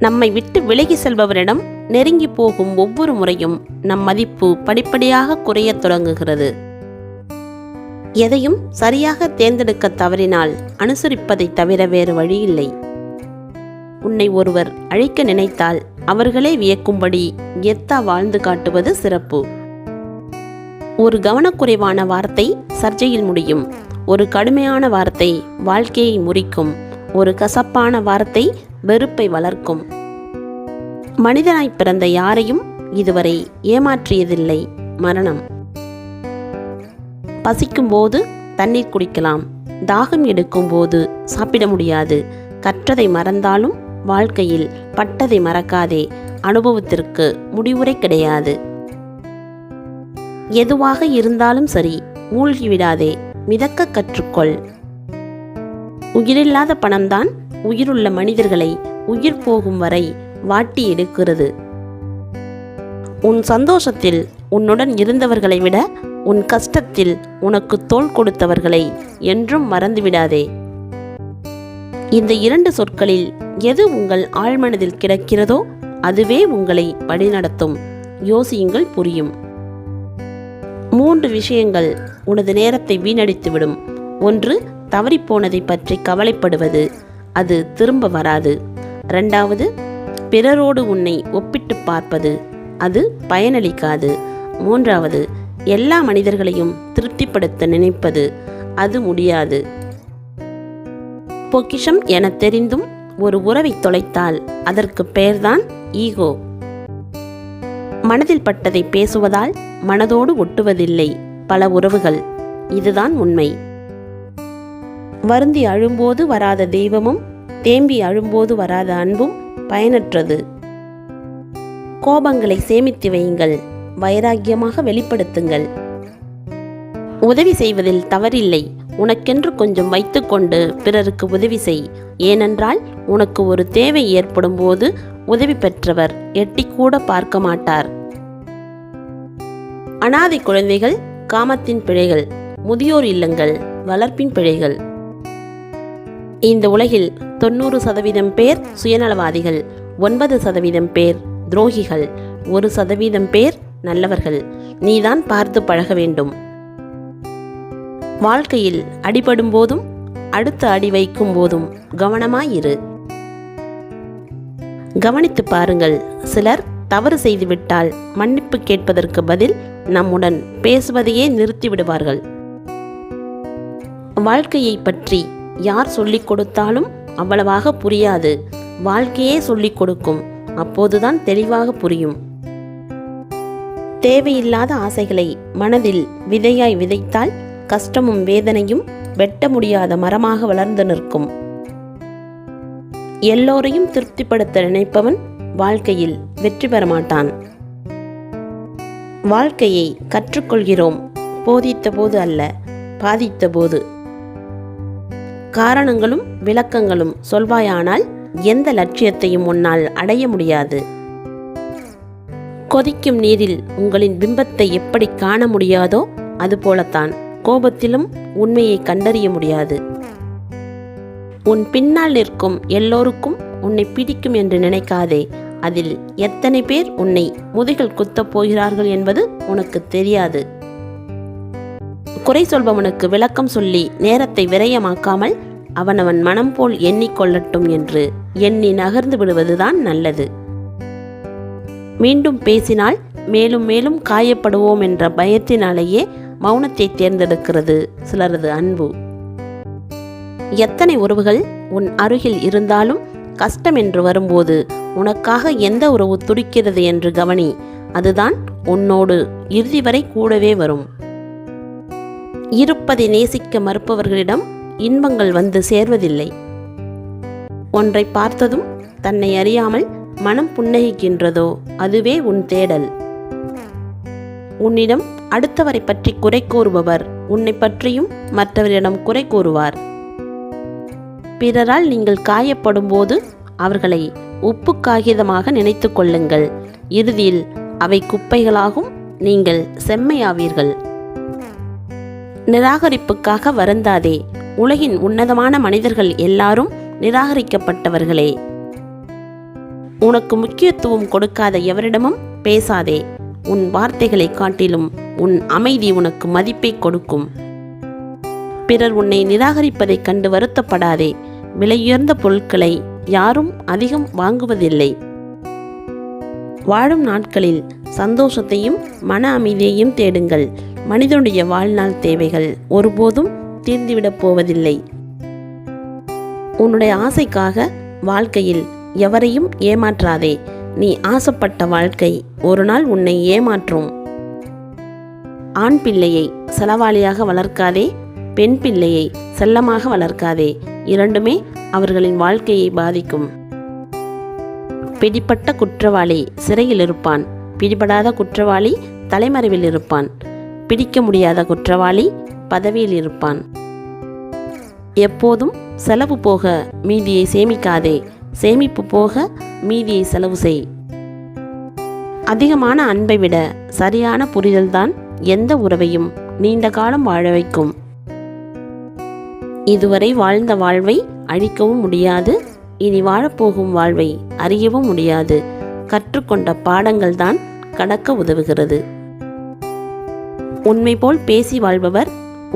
நம்மை விட்டு விலகி செல்பவரிடம் நெருங்கி போகும் ஒவ்வொரு முறையும் நம் மதிப்பு படிப்படியாக குறையத் தொடங்குகிறது. எதையும் சரியாக தேர்ந்தெடுக்க தவறினால் அனுசரிப்பதை தவிர வேறு வழியில்லை. உன்னை ஒருவர் அழிக்க நினைத்தால் அவர்களே வியக்கும்படி கெத்தா வாழ்ந்து காட்டுவது சிறப்பு. ஒரு கவனக்குறைவான வார்த்தை சர்ச்சையில் முடியும். ஒரு கடுமையான வார்த்தை வாழ்க்கையை முறிக்கும். ஒரு கசப்பான வார்த்தை வெறுப்பை வளர்க்கும். மனிதனாய் பிறந்த யாரையும் இதுவரை ஏமாற்றியதில்லை மரணம். பசிக்கும் போது தண்ணீர் குடிக்கலாம், தாகம் எடுக்கும் போது சாப்பிட முடியாது. கற்றதை மறந்தாலும் வாழ்க்கையில் பட்டதை மறக்காதே. அனுபவத்திற்கு முடிவுரை கிடையாது. எதுவாக இருந்தாலும் சரி, மூழ்கிவிடாதே, மிதக்க கற்றுக்கொள். உயிரில்லாத பணம்தான் உயிருள்ள மனிதர்களை உயிர் போகும் வரை வாட்டி எடுக்கிறது. உன் சந்தோஷத்தில் உன்னுடன் இருந்தவர்களை விட உன் கஷ்டத்தில் உனக்கு தோள் கொடுத்தவர்களை என்றும் மறந்துவிடாதே. இந்த 2 சொற்களில் எது உங்கள் ஆழ்மனதில் கிடக்கிறதோ அதுவே உங்களை வழிநடத்தும். யோசியுங்கள், புரியும். 3 விஷயங்கள் உனது நேரத்தை வீணடித்துவிடும். 1, தவறிப்போனதை பற்றி கவலைப்படுவது, அது திரும்ப வராது. 2வது, பிறரோடு உன்னை ஒப்பிட்டு பார்ப்பது, அது பயனளிக்காது. 3வது, எல்லா மனிதர்களையும் திருப்திப்படுத்த நினைப்பது, அது முடியாது. பொக்கிஷம் என தெரிந்தும் ஒரு உறவை தொலைத்தால் அதற்கு பெயர்தான் ஈகோ. மனதில் பட்டதை பேசுவதால் மனதோடு ஒட்டுவதில்லை பல உறவுகள். இதுதான் உண்மை. வருந்தி அழும்போது வராத தெய்வமும் தேம்பி அழும்போது வராத அன்பும் பயனற்றது. கோபங்களை சேமித்து வையுங்கள், வைராக்கியமாக வெளிப்படுத்துங்கள். உதவி செய்வதில் தவறில்லை. உனக்கென்று கொஞ்சம் வைத்துக்கொண்டு பிறருக்கு உதவி செய். ஏனென்றால் உனக்கு ஒரு தேவை ஏற்படும் போது உதவி பெற்றவர் எட்டிக்கூட பார்க்க மாட்டார். அனாதை குழந்தைகள் காமத்தின் பிழைகள், முதியோர் இல்லங்கள் வளர்ப்பின் பிழைகள். இந்த உலகில் 90% பேர் சுயநலவாதிகள், 9% பேர் துரோகிகள், 1% பேர் நல்லவர்கள். நீதான் பார்த்து பழக வேண்டும். வாழ்க்கையில் அடிபடும் போதும் அடுத்த அடி வைக்கும் போதும் கவனமாயிரு. கவனித்து பாருங்கள். சிலர் தவறு செய்துவிட்டால் மன்னிப்பு கேட்பதற்கு பதில் நம்முடன் பேசுவதையே நிறுத்திவிடுவார்கள். வாழ்க்கையை பற்றி யார் சொல்லிக் கொடுத்தாலும் அவ்வளவாக புரியாது. வாழ்க்கையே சொல்லிக் கொடுக்கும். அப்போதுதான் தெளிவாக புரியும். தேவையில்லாத ஆசைகளை மனதில் விதையாய் விதைத்தால் கஷ்டமும் வேதனையும் வெட்ட முடியாத மரமாக வளர்ந்து நிற்கும். எல்லோரையும் திருப்திப்படுத்த நினைப்பவன் வாழ்க்கையில் வெற்றி பெற மாட்டான். வாழ்க்கையை கற்றுக்கொள்கிறோம் போதித்த போது அல்ல, பாதித்த போது. காரணங்களும் விளக்கங்களும் சொல்வாயானால் எந்த லட்சியத்தையும் உன்னால் அடைய முடியாது. கொதிக்கும் நீரில் உங்களின் பிம்பத்தை எப்படி காண முடியாதோ அதுபோலத்தான் கோபத்திலும் உண்மையை கண்டறிய முடியாது. உன் பின்னால் நிற்கும் எல்லோருக்கும் உன்னை பிடிக்கும் என்று நினைக்காதே. அதில் எத்தனை பேர் உன்னை முதுகில் குத்தப் போகிறார்கள் என்பது உனக்கு தெரியாது. குறை சொல்பவனுக்கு விளக்கம் சொல்லி நேரத்தை விரயமாக்காமல் அவனவன் மனம் போல் எண்ணிக்கொள்ளட்டும் என்று எண்ணி நகர்ந்து விடுவதுதான் நல்லது. மீண்டும் பேசினால் மேலும் மேலும் காயப்படுவோம் என்ற பயத்தினாலேயே மௌனத்தை தேர்ந்தெடுக்கிறது சிலரது அன்பு. எத்தனை உறவுகள் உன் அருகில் இருந்தாலும் கஷ்டம் என்று வரும்போது உனக்காக எந்த உறவு துடிக்கிறது என்று கவனி. அதுதான் உன்னோடு இறுதி வரை கூடவே வரும். இருப்பதை நேசிக்க மறுப்பவர்களிடம் இன்பங்கள் வந்து சேர்வதில்லை. ஒன்றை பார்த்ததும் தன்னை அறியாமல் மனம் புன்னகிக்கின்றதோ அதுவே உன் தேடல். உன்னிடம் அடுத்தவரை பற்றி குறை கூறுபவர் உன்னை பற்றியும் மற்றவரிடம் குறை கூறுவார். பிறரால் நீங்கள் காயப்படும் போது அவர்களை உப்பு காகிதமாக நினைத்து கொள்ளுங்கள். இறுதியில் அவை குப்பைகளாகும், நீங்கள் செம்மையாவீர்கள். நிராகரிப்புக்காக வருந்தாதே. உலகின் உன்னதமான மனிதர்கள் எல்லாரும் நிராகரிக்கப்பட்டவர்களே. உனக்கு முக்கியத்துவம் கொடுக்காத எவரிடமும் பேசாதே. உன் வார்த்தைகளை காட்டிலும் உன் அமைதி உனக்கு மதிப்பை கொடுக்கும். பிறர் உன்னை நிராகரிப்பதைக் கண்டு வருத்தப்படாதே. விலையுயர்ந்த பொருட்களை யாரும் அதிகம் வாங்குவதில்லை. வாழும் நாட்களில் சந்தோஷத்தையும் மன அமைதியையும் தேடுங்கள். மனிதனுடைய வாழ்நாள் தேவைகள் ஒருபோதும் தீர்ந்துவிடப் போவதில்லை. உன்னுடைய ஆசைக்காக வாழ்க்கையில் எவரையும் ஏமாற்றாதே. நீ ஆசைப்பட்ட வாழ்க்கை ஒரு நாள் உன்னை ஏமாற்றும். ஆண் பிள்ளையை செலவாளியாக வளர்க்காதே, பெண் பிள்ளையை செல்லமாக வளர்க்காதே. இரண்டுமே அவர்களின் வாழ்க்கையை பாதிக்கும். பிடிப்பட்ட குற்றவாளி சிறையில் இருப்பான், பிடிபடாத குற்றவாளி தலைமறைவில் இருப்பான். பிடிக்க முடியாத குற்றவாளி பதவியில் இருப்பான். எப்போதும் செலவு போக மீதியை சேமிக்காதே, சேமிப்பு போக மீதியை செலவு செய். அதிகமான அன்பை விட சரியான புரிதல்தான் எந்த உறவையும் நீண்ட காலம் வாழ வைக்கும். இதுவரை வாழ்ந்த வாழ்வை அழிக்கவும் முடியாது, இனி வாழப்போகும் வாழ்வை அறியவும் முடியாது. கற்றுக்கொண்ட பாடங்கள்தான் கடக்க உதவுகிறது. உண்மை போல் பேசி வாழ்பவர்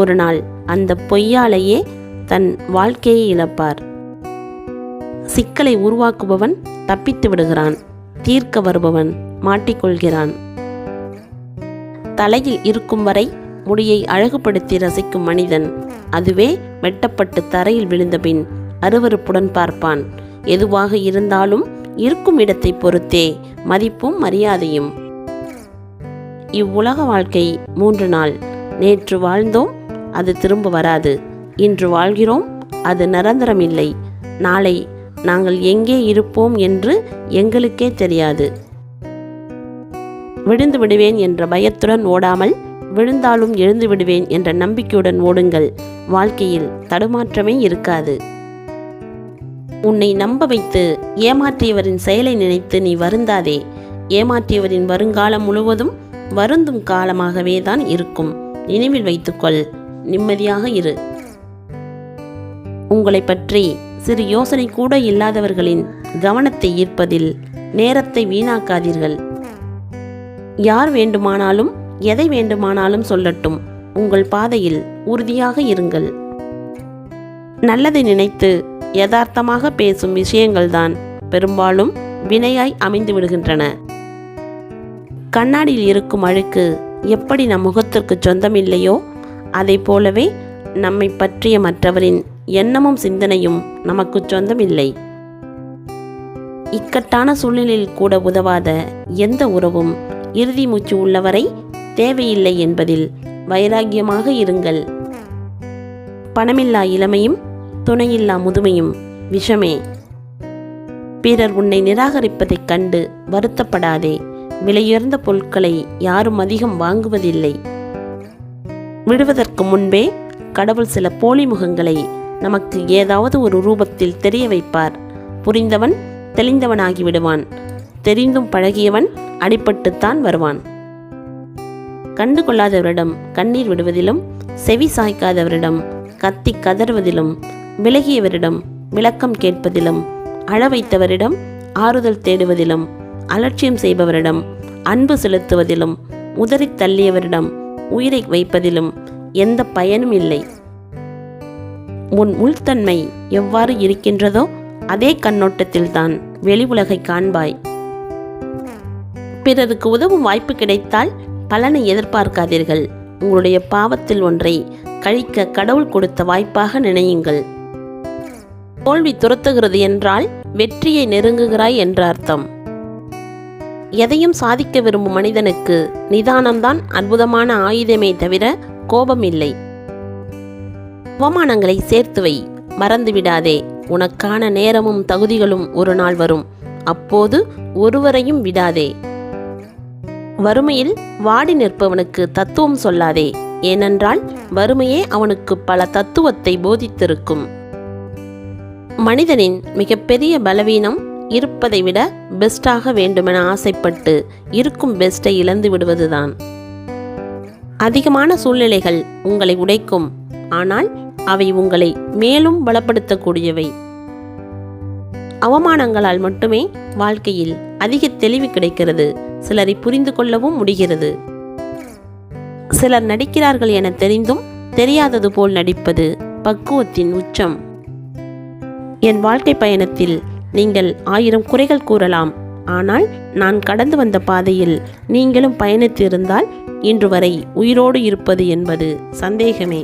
ஒரு நாள் அந்த பொய்யாலேயே தன் வாழ்க்கையை இழப்பார். சிக்கலை உருவாக்குபவன் தப்பித்து விடுகிறான், தீர்க்க வருபவன் மாட்டிக்கொள்கிறான். தலையில் இருக்கும் வரை முடியை அழகுபடுத்தி ரசிக்கும் மனிதன் அதுவே வெட்டப்பட்டு தரையில் விழுந்த பின் அருவருப்புடன் பார்ப்பான். எதுவாக இருந்தாலும் இருக்கும் இடத்தை பொறுத்தே மதிப்பும் மரியாதையும். இவ்வுலக வாழ்க்கை 3 நாள். நேற்று வாழ்ந்தோம், அது திரும்ப வராது. இன்று வாழ்கிறோம், அது நிரந்தரமில்லை. நாளை நாங்கள் எங்கே இருப்போம் என்று எங்களுக்கே தெரியாது. விழுந்து விடுவேன் என்ற பயத்துடன் ஓடாமல் விழுந்தாலும் எழுந்து விடுவேன் என்ற நம்பிக்கையுடன் ஓடுங்கள். வாழ்க்கையில் தடுமாற்றமே இருக்காது. உன்னை நம்ப வைத்து ஏமாற்றியவரின் செயலை நினைத்து நீ வருந்தாதே. ஏமாற்றியவரின் வருங்காலம் முழுவதும் வருந்தும் காலமாகவே தான் இருக்கும். நினைவில் வைத்துக்கொள், நிம்மதியாக இரு. உங்களை பற்றி சிறு யோசனை கூட இல்லாதவர்களின் கவனத்தை ஈர்ப்பதில் நேரத்தை வீணாக்காதீர்கள். யார் வேண்டுமானாலும் எதை வேண்டுமானாலும் சொல்லட்டும், உங்கள் பாதையில் உறுதியாக இருங்கள். நல்லதை நினைத்து யதார்த்தமாக பேசும் விஷயங்கள்தான் பெரும்பாலும் வினையாய் அமைந்து விடுகின்றன. கண்ணாடியில் இருக்கும் அழுக்கு எப்படி நம் முகத்திற்கு சொந்தமில்லையோ அதை போலவே நம்மை பற்றிய மற்றவரின் எண்ணமும் சிந்தனையும் நமக்கு சொந்தமில்லை. இக்கட்டான சூழ்நிலையில் கூட உதவாத எந்த உறவும் இறுதி மூச்சு உள்ளவரை தேவையில்லை என்பதில் வைராக்கியமாக இருங்கள். பணமில்லா இளமையும் துணையில்லா முதுமையும் விஷமே. பிறர் உன்னை நிராகரிப்பதைக் கண்டு வருத்தப்படாதே. விலையுயர்ந்த பொருட்களை யாரும் அதிகம் வாங்குவதில்லை. விடுவதற்கு முன்பே கடவுள் சில போலி முகங்களை நமக்கு ஏதாவது ஒரு ரூபத்தில் தெரிய வைப்பார். புரிந்தவன் தெளிந்தவனாகி விடுவான். தெரிந்தும் பழகியவன் அடிபட்டுத்தான் வருவான். கண்டு கொள்ளாதவரிடம் கண்ணீர் விடுவதிலும், செவி சாய்க்காதவரிடம் கத்தி கதறுவதிலும், விலகியவரிடம் விளக்கம் கேட்பதிலும், அழ வைத்தவரிடம் ஆறுதல் தேடுவதிலும், அலட்சியம் செய்பவரிடம் அன்பு செலுத்துவதிலும், உதறி தள்ளியவரிடம் உயிரை வைப்பதிலும் எந்த பயனும் இல்லை. உன் உள்தன்மை எவ்வாறு இருக்கின்றதோ அதே கண்ணோட்டத்தில்தான் வெளி உலகை காண்பாய். பிறருக்கு உதவும் வாய்ப்பு கிடைத்தால் பலனை எதிர்பார்க்காதீர்கள். உங்களுடைய பாவத்தில் ஒன்றை கழிக்க கடவுள் கொடுத்த வாய்ப்பாக நினையுங்கள். தோல்வி துரத்துகிறது என்றால் வெற்றியை நெருங்குகிறாய் என்ற அர்த்தம். எதையும் சாதிக்க விரும்பும் மனிதனுக்கு நிதானம்தான் அற்புதமான ஆயுதமே தவிர கோபம் இல்லை. அவமானங்களை சேர்த்து வை, மறந்துவிடாதே. உனக்கான நேரமும் தகுதிகளும் ஒரு நாள் வரும். அப்போது ஒருவரையும் விடாதே. வறுமையில் வாடி நிற்பவனுக்கு தத்துவம் சொல்லாதே. ஏனென்றால் வறுமையே அவனுக்கு பல தத்துவத்தை போதித்திருக்கும். மனிதனின் மிகப்பெரிய பலவீனம் இருப்பதை விட பெஸ்டாக வேண்டுமென ஆசைப்பட்டு இருக்கும் பெஸ்ட்டை இழந்து விடுவதுதான். அதிகமான சூழ்நிலைகள் உங்களை உடைக்கும், ஆனால் அவை உங்களை மேலும் பலப்படுத்தக்கூடியவை. அவமானங்களால் மட்டுமே வாழ்க்கையில் அதிக தெளிவு கிடைக்கிறது. சிலரை புரிந்து கொள்ளவும் முடிகிறது. சிலர் நடிக்கிறார்கள் என தெரிந்தும் தெரியாதது போல் நடிப்பது பக்குவத்தின் உச்சம். என் வாழ்க்கை பயணத்தில் நீங்கள் 1000 குறைகள் கூறலாம். ஆனால் நான் கடந்து வந்த பாதையில் நீங்களும் பயணித்திருந்தால் இன்று வரை உயிரோடு இருப்பது என்பது சந்தேகமே.